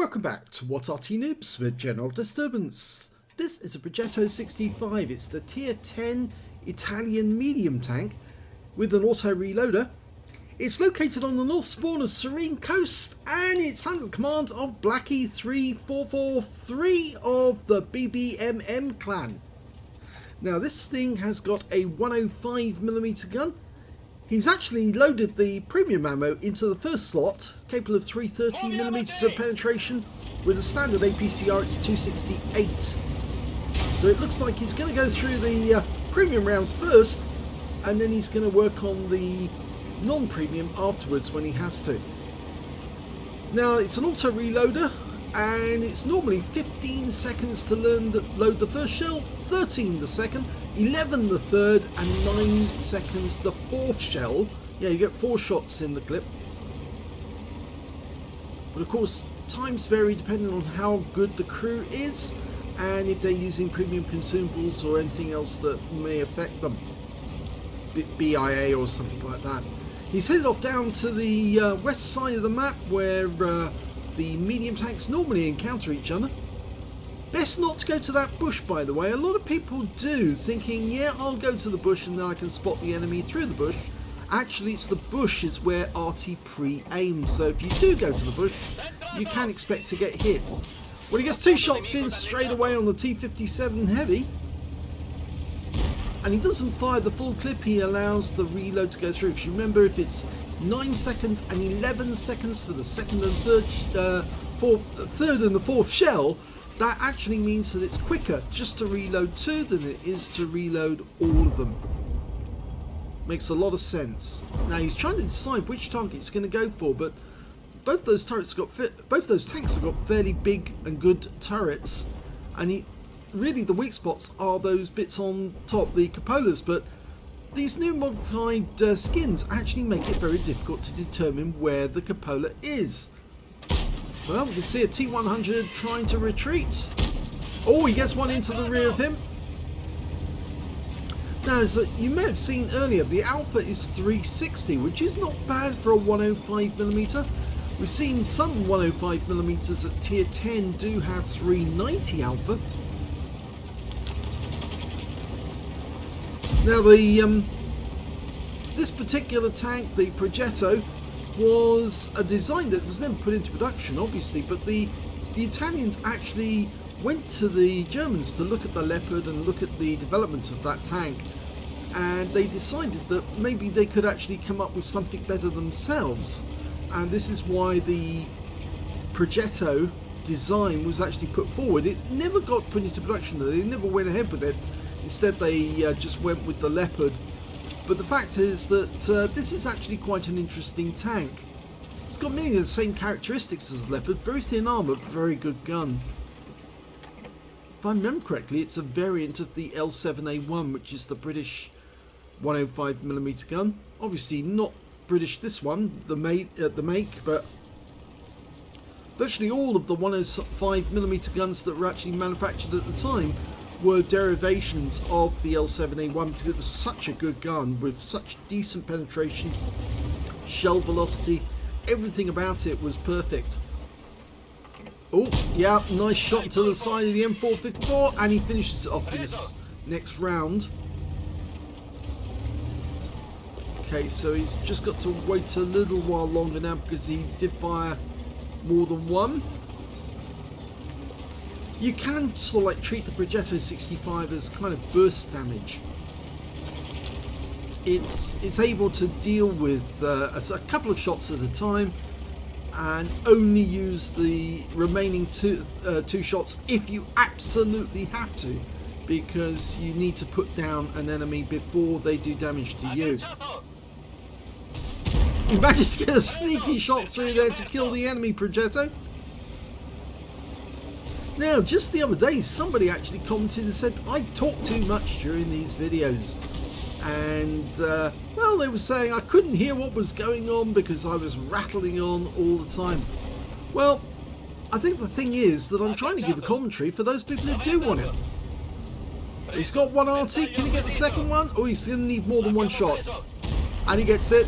welcome back to What Arty Noobs with General Disturbance. This is a Progetto 65. It's the tier 10 Italian medium tank with an auto reloader. It's located on the north spawn of Serene Coast and it's under the command of blacky3443 of the BBMM clan. Now this thing has got a 105mm gun. He's actually loaded the premium ammo into the first slot, capable of 330mm of penetration. With a standard APCR, it's 268. So it looks like he's going to go through the premium rounds first, and then he's going to work on the non-premium afterwards when he has to. Now it's an auto reloader, and it's normally 15 seconds to load the first shell, 13 the second, 11 the third, and 9 seconds the fourth shell. Yeah, you get 4 shots in the clip. But of course, times vary depending on how good the crew is and if they're using premium consumables or anything else that may affect them. BIA or something like that. He's headed off down to the west side of the map where the medium tanks normally encounter each other. Best not to go to that bush, by the way. A lot of people do, thinking, yeah, I'll go to the bush and then I can spot the enemy through the bush. Actually, it's the bush is where Arty pre-aimed, so if you do go to the bush, you can expect to get hit. Well, he gets 2 shots in straight away on the T57 Heavy, and he doesn't fire the full clip. He allows the reload to go through, because remember, if it's 9 seconds and 11 seconds for the second and third and the fourth shell, that actually means that it's quicker just to reload 2 than it is to reload all of them. Makes a lot of sense. Now he's trying to decide which target he's going to go for, but both those tanks have got fairly big and good turrets, and really the weak spots are those bits on top, the cupolas. But these new modified skins actually make it very difficult to determine where the cupola is. Well, we can see a T100 trying to retreat. Oh, he gets one into the rear of him. Now, as you may have seen earlier, the alpha is 360, which is not bad for a 105mm. We've seen some 105mm at tier 10 do have 390 alpha. Now, this particular tank, the Progetto, was a design that was never put into production, obviously, but the Italians actually went to the Germans to look at the Leopard and look at the development of that tank, and they decided that maybe they could actually come up with something better themselves, and this is why the Progetto design was actually put forward. It never got put into production, though. They never went ahead with it. Instead they just went with the Leopard. But the fact is that this is actually quite an interesting tank. It's got many of the same characteristics as the Leopard. Very thin armour, but very good gun. If I remember correctly, it's a variant of the L7A1, which is the British 105mm gun. Obviously not British, this one, the make, but virtually all of the 105mm guns that were actually manufactured at the time were derivations of the L7A1, because it was such a good gun with such decent penetration, shell velocity, everything about it was perfect. Oh yeah, nice shot to the side of the M454, and he finishes it off in this next round. Okay, so he's just got to wait a little while longer now, because he did fire more than one. You can sort of like treat the Progetto 65 as kind of burst damage. It's able to deal with a couple of shots at a time and only use the remaining two shots if you absolutely have to, because you need to put down an enemy before they do damage to you. He manages to get a sneaky shot through there to kill the enemy Progetto. Now, just the other day, somebody actually commented and said, I talk too much during these videos. And, well, they were saying I couldn't hear what was going on because I was rattling on all the time. Well, I think the thing is that I'm trying to give a commentary for those people who do want it. He's got one Arty, can he get the second one? Oh, he's going to need more than one shot. And he gets it.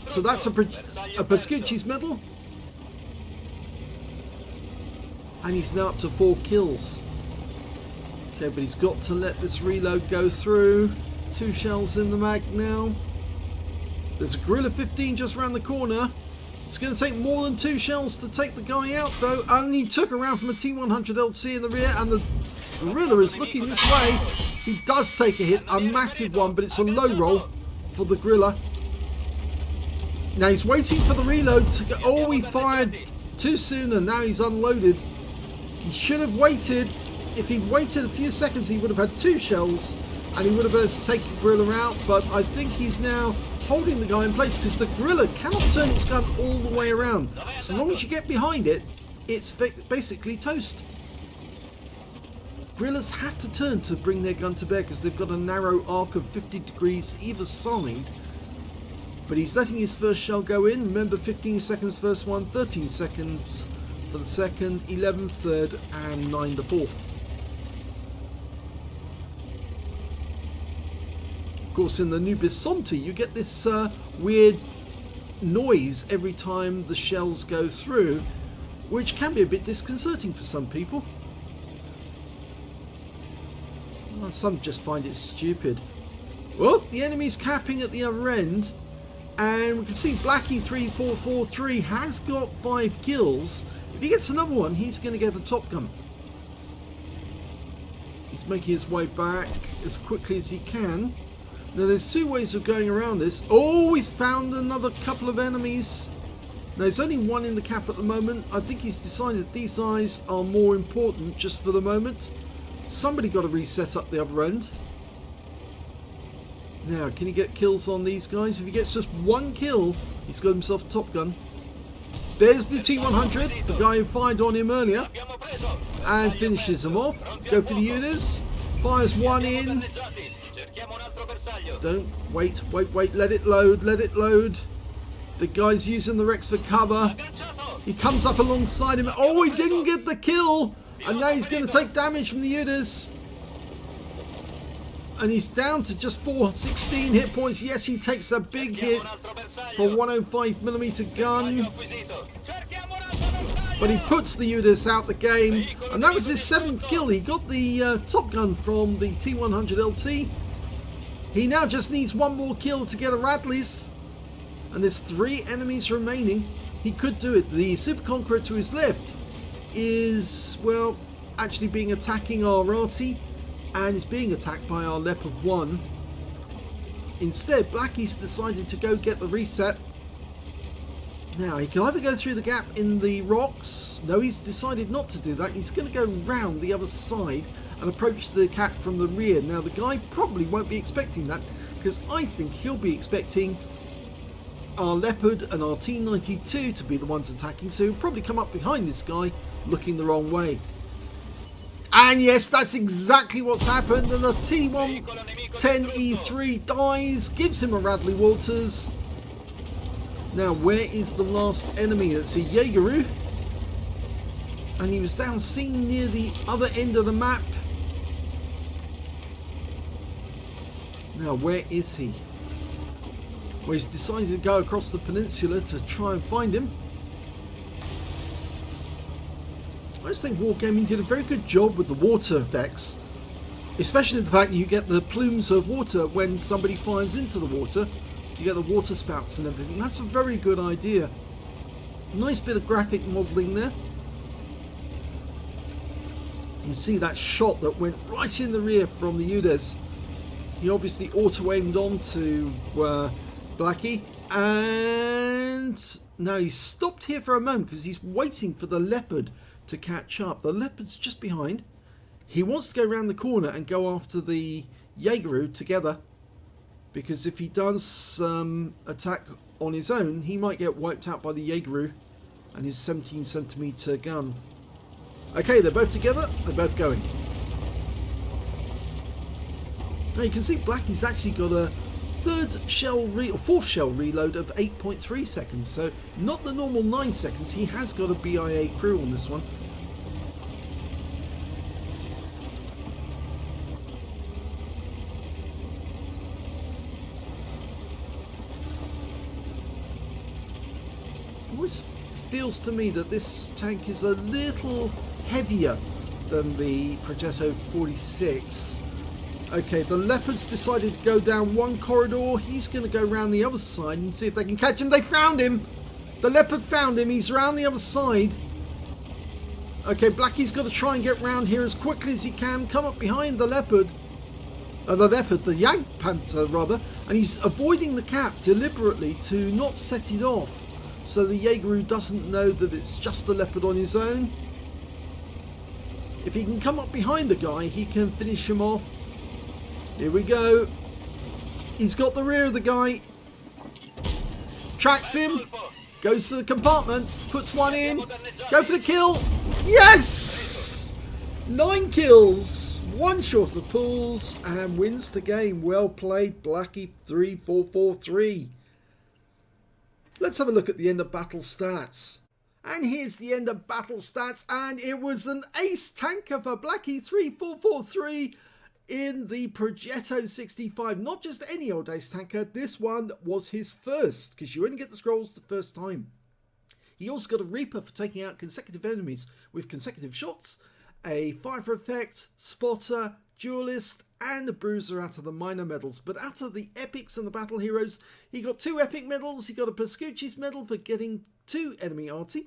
So that's a Pascucci's medal. and he's now up to 4 kills. Okay, but he's got to let this reload go through. 2 shells in the mag now. There's a Gorilla 15 just around the corner. It's going to take more than 2 shells to take the guy out, though. And he took around from a T100 LT in the rear, and the Gorilla is looking this way. He does take a hit, a massive one, but it's a low roll for the Gorilla. Now he's waiting for the reload to go. Oh, he fired too soon, and now he's unloaded. He should have waited. If he waited a few seconds, he would have had 2 shells, and he would have been able to take the Gorilla out. But I think he's now holding the guy in place because the Gorilla cannot turn its gun all the way around. So long as you get behind it, it's basically toast. Gorillas have to turn to bring their gun to bear because they've got a narrow arc of 50 degrees either side. But he's letting his first shell go in. Remember, 15 seconds first one, 13 seconds for the second, 11 third, and 9 the fourth. Of course, in the Noobs, you get this weird noise every time the shells go through, which can be a bit disconcerting for some people. Well, some just find it stupid. Well, the enemy's capping at the other end, and we can see blacky3443 has got 5 kills. If he gets another one, he's going to get a top gun. He's making his way back as quickly as he can. Now there's 2 ways of going around this. Oh, he's found another couple of enemies. Now there's only 1 in the cap at the moment. I think he's decided these guys are more important just for the moment. Somebody got to reset up the other end. Now, can he get kills on these guys? If he gets just 1 kill, he's got himself a top gun. There's the T100, the guy who fired on him earlier, and finishes him off. Go for the Udas. Fires 1 in. Don't wait, let it load. The guy's using the Rex for cover. He comes up alongside him. Oh, he didn't get the kill, and now he's going to take damage from the Udas. And he's down to just 416 hit points. Yes, he takes a big hit for 105mm gun, but he puts the Udas out the game, and that was his 7th kill. He got the top gun from the T100 LT. He now just needs 1 more kill to get a Radley's, and there's 3 enemies remaining. He could do it. The Super Conqueror to his left is, well, actually attacking our Arty, and is being attacked by our Leopard 1. Instead, Blacky's decided to go get the reset. Now, he can either go through the gap in the rocks. No, he's decided not to do that. He's going to go round the other side and approach the cap from the rear. Now, the guy probably won't be expecting that, because I think he'll be expecting our Leopard and our T92 to be the ones attacking, so he'll probably come up behind this guy looking the wrong way. And yes, that's exactly what's happened, and the T110E3 dies, gives him a Radley Walters. Now, where is the last enemy? It's a Jaegeru, and he was down seen near the other end of the map. Now, where is he? Well, he's decided to go across the peninsula to try and find him. I just think Wargaming did a very good job with the water effects, especially the fact that you get the plumes of water when somebody fires into the water. You get the water spouts and everything. That's a very good idea. Nice bit of graphic modelling there. You can see that shot that went right in the rear from the Udas. He obviously auto-aimed onto Blacky, and now he's stopped here for a moment because he's waiting for the Leopard to catch up. The Leopard's just behind. He wants to go around the corner and go after the Jaegeru together, because if he does attack on his own, he might get wiped out by the Jaegeru and his 17cm gun. Okay, they're both together, they're both going. Now you can see Blacky's actually got a fourth shell reload of 8.3 seconds, so not the normal 9 seconds. He has got a BIA crew on this one. Always feels to me that this tank is a little heavier than the Progetto 46. Okay, the Leopard's decided to go down one corridor. He's going to go around the other side and see if they can catch him. They found him! The Leopard found him. He's around the other side. Okay, Blackie's got to try and get round here as quickly as he can. Come up behind the Leopard. The Jagdpanther rather. And he's avoiding the cap deliberately to not set it off. So the Jaegeru doesn't know that it's just the Leopard on his own. If he can come up behind the guy, he can finish him off. Here we go. He's got the rear of the guy. Tracks him. Goes for the compartment. Puts one in. Go for the kill. Yes! 9 kills. 1 short of the pools. And wins the game. Well played, blacky3443. Let's have a look at the end of battle stats. And here's the end of battle stats. And it was an ace tanker for blacky3443 in the Progetto 65. Not just any old ace tanker. This one was his first, because you only get the scrolls the first time. He also got a Reaper for taking out consecutive enemies with consecutive shots, a Fifer effect, Spotter, Duelist, and a Bruiser out of the minor medals. But out of the epics and the battle heroes, he got 2 epic medals. He got a Pascucci's medal for getting 2 enemy Arty,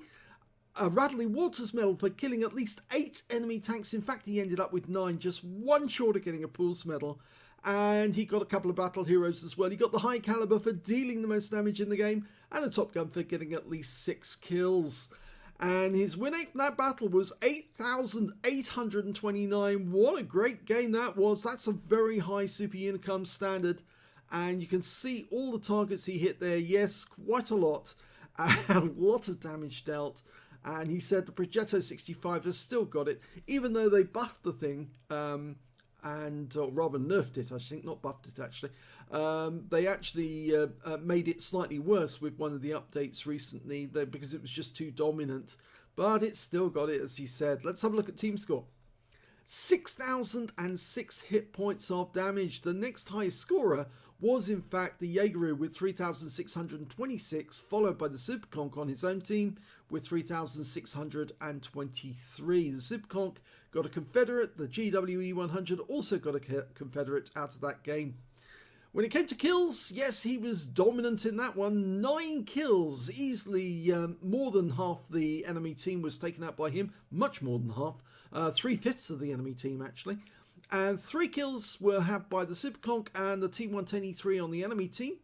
a Radley Waters medal for killing at least 8 enemy tanks. In fact, he ended up with 9, just 1 short of getting a Pools medal. And he got a couple of battle heroes as well. He got the High Caliber for dealing the most damage in the game, and a Top Gun for getting at least 6 kills. And his win rate from that battle was 8,829. What a great game that was. That's a very high Super Unicum standard. And you can see all the targets he hit there. Yes, quite a lot. And a lot of damage dealt. And he said the Progetto 65 has still got it, even though they buffed the thing, or rather nerfed it, I think, not buffed it actually. They actually made it slightly worse with one of the updates recently because it was just too dominant. But it's still got it, as he said. Let's have a look at team score. 6,006 hit points of damage. The next highest scorer was in fact the Jaegeru with 3,626, followed by the Superconk on his own team with 3,623. The Superconk got a Confederate. The GWE 100 also got a Confederate out of that game. When it came to kills, yes, he was dominant in that one. 9 kills, easily more than half the enemy team was taken out by him. Much more than half. 3/5 of the enemy team, actually. And 3 kills were had by the Superconk and the T110E3 on the enemy team.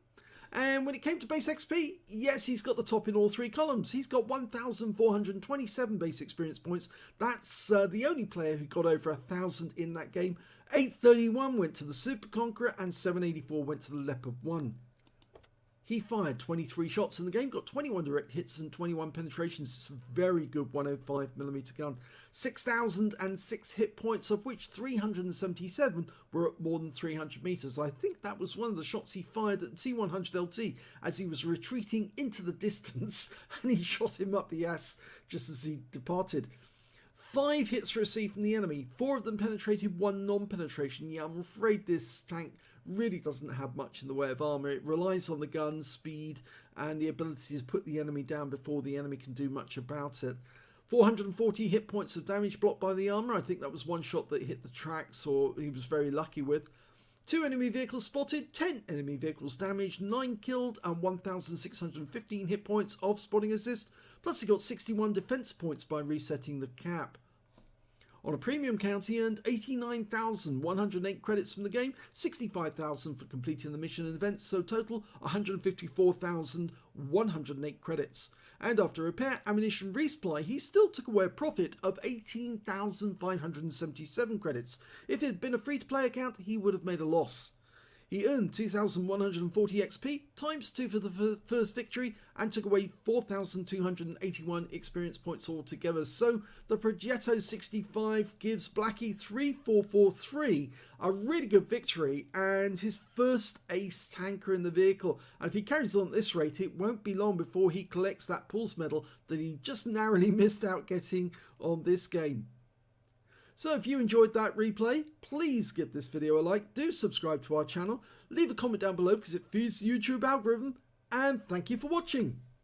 And when it came to base XP, yes, he's got the top in all 3 columns. He's got 1,427 base experience points. That's the only player who got over 1,000 in that game. 831 went to the Super Conqueror and 784 went to the Leopard 1. He fired 23 shots in the game, got 21 direct hits and 21 penetrations. It's a very good 105mm gun. 6,006 hit points, of which 377 were at more than 300 meters. I think that was one of the shots he fired at the T100LT as he was retreating into the distance, and he shot him up the ass just as he departed. 5 hits received from the enemy, 4 of them penetrated, 1 non-penetration. Yeah, I'm afraid this tank really doesn't have much in the way of armor. It relies on the gun, speed, and the ability to put the enemy down before the enemy can do much about it. 440 hit points of damage blocked by the armor. I think that was one shot that hit the tracks, or he was very lucky with. 2 enemy vehicles spotted, 10 enemy vehicles damaged, 9 killed, and 1,615 hit points of spotting assist. Plus he got 61 defense points by resetting the cap. On a premium count, he earned 89,108 credits from the game, 65,000 for completing the mission and events, so total 154,108 credits. And after repair, ammunition, resupply, he still took away a profit of 18,577 credits. If it had been a free-to-play account, he would have made a loss. He earned 2,140 XP, times 2 for the first victory, and took away 4,281 experience points altogether. So the Progetto 65 gives blacky3443 a really good victory and his first ace tanker in the vehicle. And if he carries on at this rate, it won't be long before he collects that Pulse medal that he just narrowly missed out getting on this game. So if you enjoyed that replay, please give this video a like, do subscribe to our channel, leave a comment down below because it feeds the YouTube algorithm, and thank you for watching.